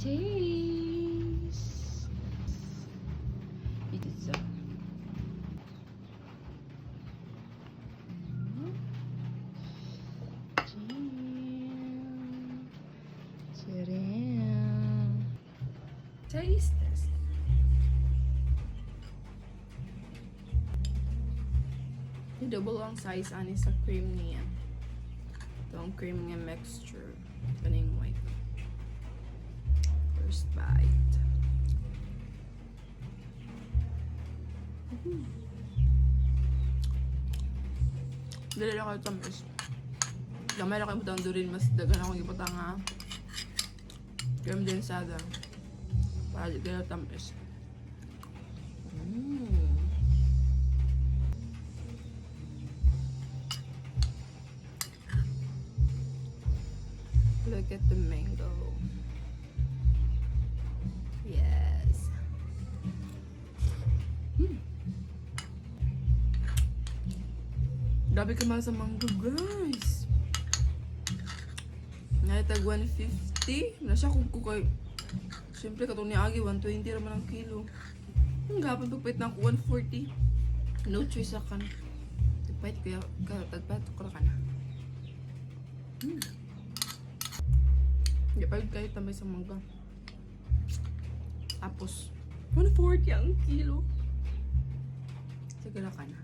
taste. It is so. Taste test. I-double ang size ani sa cream niya. Ito ang cream niya mixture. Kaning white. First bite. Dali lang kayo tamis. Gamay lang kayo butang durin. Mas dagan akong ibutang nga. Cream densada. Para di kayo tamis. Look at the mango. Yes. Grabe ka man sa mango, guys. Tag 150. Nasa kung kukay. Siyempre, katong ni Agi, 120 naman ang kilo. Ang gapon pagpait na ako, 140. No choice akan. Tagpait ko yung tagpait ko ka na. Hindi pa kayo tambay sa mangga. Tapos, 140 ang kilo. Sigala ka na.